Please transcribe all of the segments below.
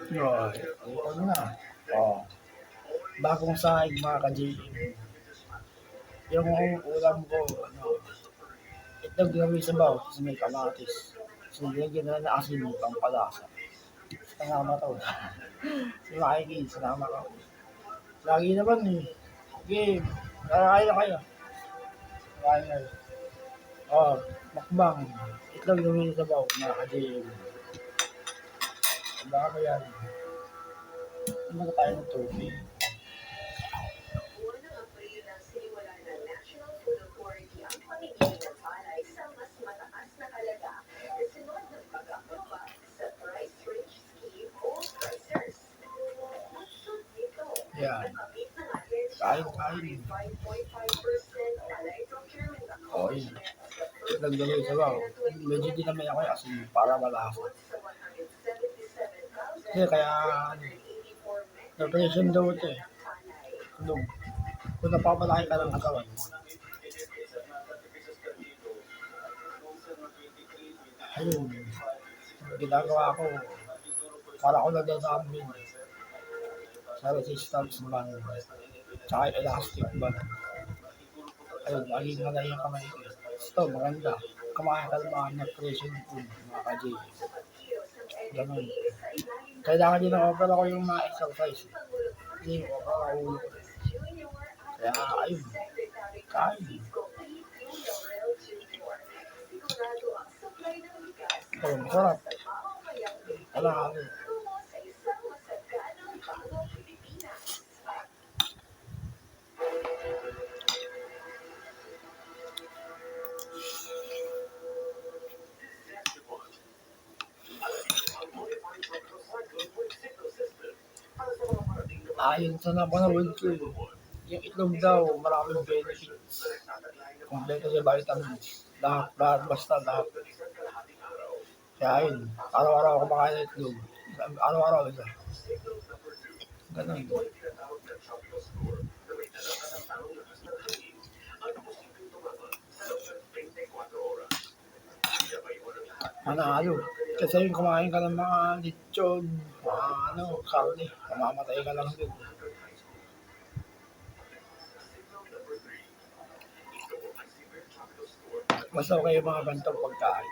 Yun, ito na. Oh, bagong sahig mga ka-JM. Yung ulam ko, itlog na may sabaw, tapos may kamatis. So, nilagyan na na asin pang palasa. Sinama to. Si Mikey, sinama ko. Lagi naman eh. Game, nakakain na kayo. Kakain kayo. Oh, makbang. Itlog na may sabaw, mga ka-JM. Baka ko yan. Ano tayo ng tubig? Yan. Kain. Oh, yun. Nagdalo sa baw. Medyo dinamay ako kasi para malasa. Kasi kaya, preparation daw ito eh. Kung napapalaki ka ng katawan. Ayun. Ginagawa ko, para ko nagdadambing sa resistance band. Tsaka elastic band. Ayun, laging nalay ang kamay ko. Ito, maganda. Kumain ka ng mga nutrition food, mga ka-J. Ganun. Kailangan din na-offer ako yung mga exercise. Hindi mo makakaulo ko. Kaya, ayun. Kain. Ito, masarap. Wala ako. Ayon sa napanood ko, yung itlog daw, maraming benefits. Kompleto sa vitamins. Lahat, basta lahat. Kaya ayun, araw-araw ako kumakain ng itlog. Araw-araw isa. Ganun. Manalo. Kasi yung kumain ka ng mga lechon, mga karne, mamamatay ka lang din. Basta okay yung mga gantong pagkain.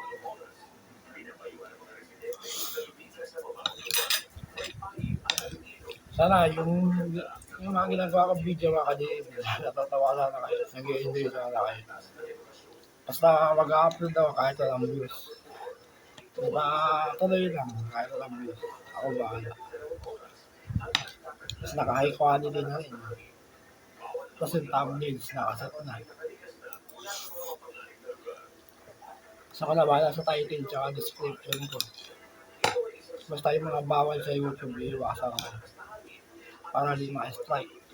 Sana yung mga ginagawa kong video mga ka-JM, natatawa sana kayo, nag-i-enjoy sana kayo. Basta mag-upload ako kahit walang views. Diba, tuloy lang, kahit walang views. Ako bahala. Tapos naka-high quality na rin. Tapos yung thumbnails, nakaset na. Sa kalabala sa title tsaka description ko. Basta yung mga bawal sa YouTube, iiwasan ko. Para di ma-strike.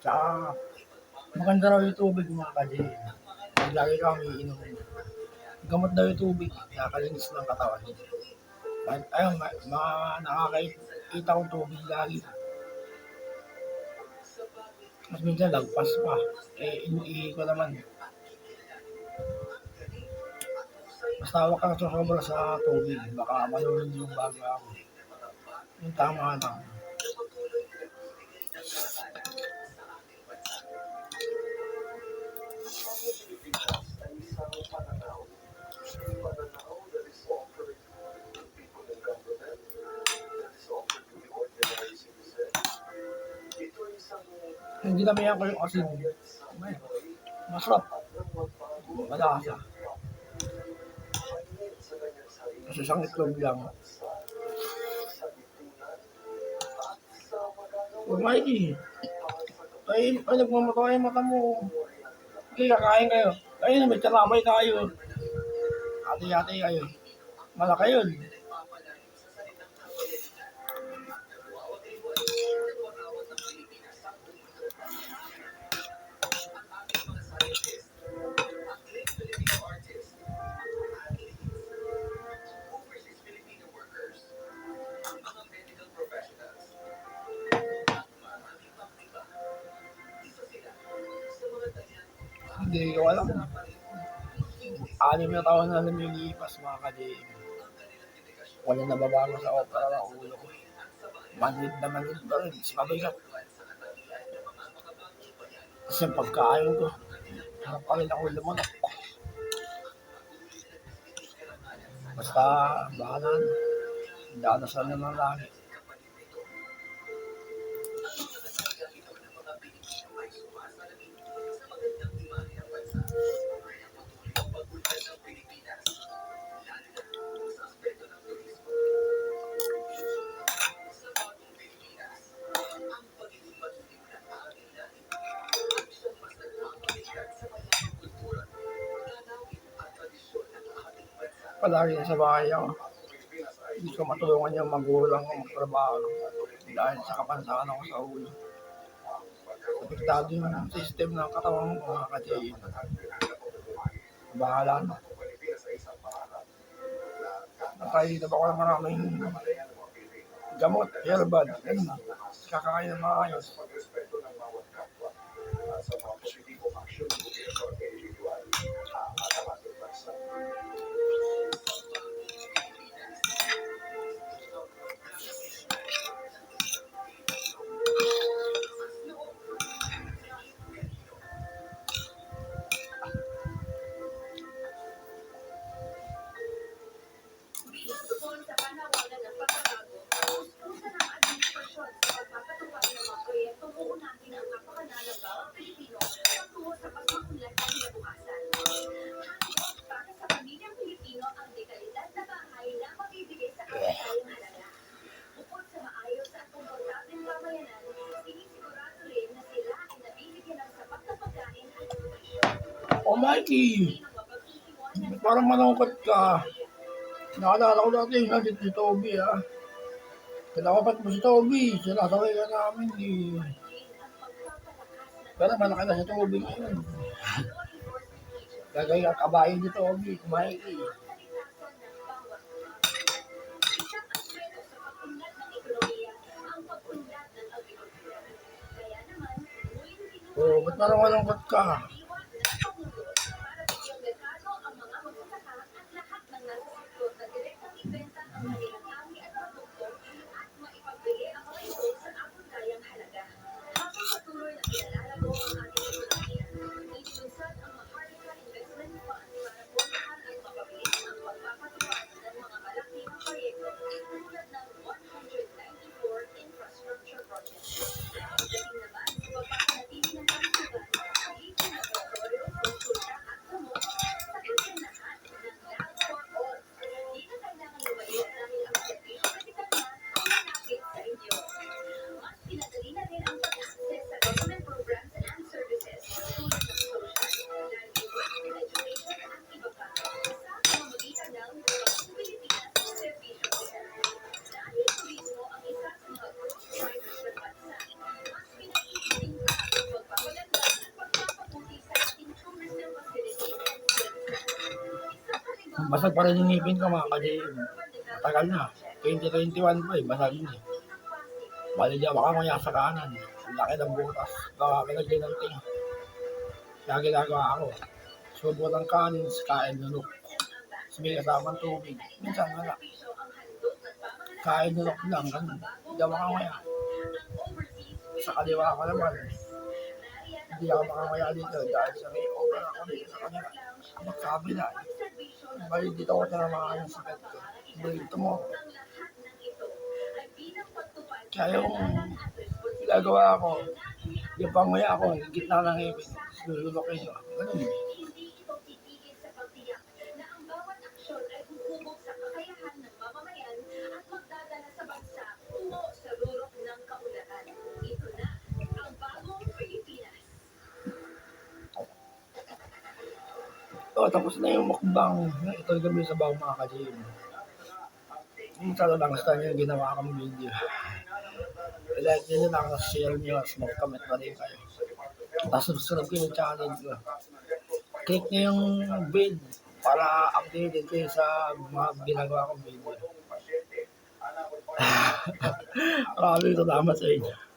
Tsaka, maganda raw yung tubig mga ka-JM. Lagi kami iinom. Gamot daw yung tubig, nakakalinis ng katawan. Ayun, mga nakakita kong tubig lagi. Mas minsan lagpas pa. Inuihi ko naman. Basta huwag kang susobra sa tubig. Baka malulog yung baga ako. Yung tama lang. Hindi naman ko yung asin. Masarap. Malasa. Kasi isang itlog lang. Huwag Mikey. Ay, nagmamatay yung mata mo. Okay, kakain kayo. Ayun, may talamay tayo. hati-hati kayo. Malaki yun. Hindi ko alam. 6 na taon na lumilipas mga ka-JM. Walang nababago sa opera ng ulo ko. Manhid na manhid pa rin. Mabigat. Kasi yung pagkain ko, harap pa rin ako lumunok. Basta, bahala na. Dadasal na lang lagi. Palagi sa bahay ako. Hindi ko matulungan yung magulang ko magtrabaho dahil sa kapansakan ako sa ulo. Apektado yung system ng katawan ko mga ka-JM. Bahala na. Nakainom ako ng maraming gamot, herbal, ganun. Kakain ng maayos. Oh, Mikey! Parang malungkot ka. Naalala ko dati yung si Toby, ha? Kinakapat mo si Toby. Sinasaway ka namin, eh. Pero malaki na si Toby ngayon. Gagay ang kabahin ni Toby, Mikey. Oh, ba't parang malungkot ka? Basag pa rin yung ngipin ko mga ka-JM. Matagal na. 2021 pa eh, basag yun eh. Bali di ako makamaya sa kanan. Ang laki ng butas. Gawa ka naglinanting. Kaya ginagawa ako. Subo ng kanin, kain nunok. May kasamang tubig. Minsan wala. Kain nunok lang, ganun. Hindi ako makamaya. Sa kaliwa ko naman. Hindi ako makamaya dito dahil sa may over ako dito sa kanila. Magkabila eh. Bali dito ako tinamaan yung sakit ko. Dito mo. Kaya yung ginagawa ko, yung panguya ako, gitna ng ngipin, lululokin ko. Ganun eh. Ito, tapos na yung mukbang. Ito yung gabi sa bago mga ka-JM. Yung talagang gusto nyo yung ginawa kong video. I-like nyo lang, share nyo, mag-comment na rin kayo. Tapos subscribe kayo yung channel ko. Click nyo yung bell para updated kayo sa mga ginagawa kong video. Maraming salamat sa inyo.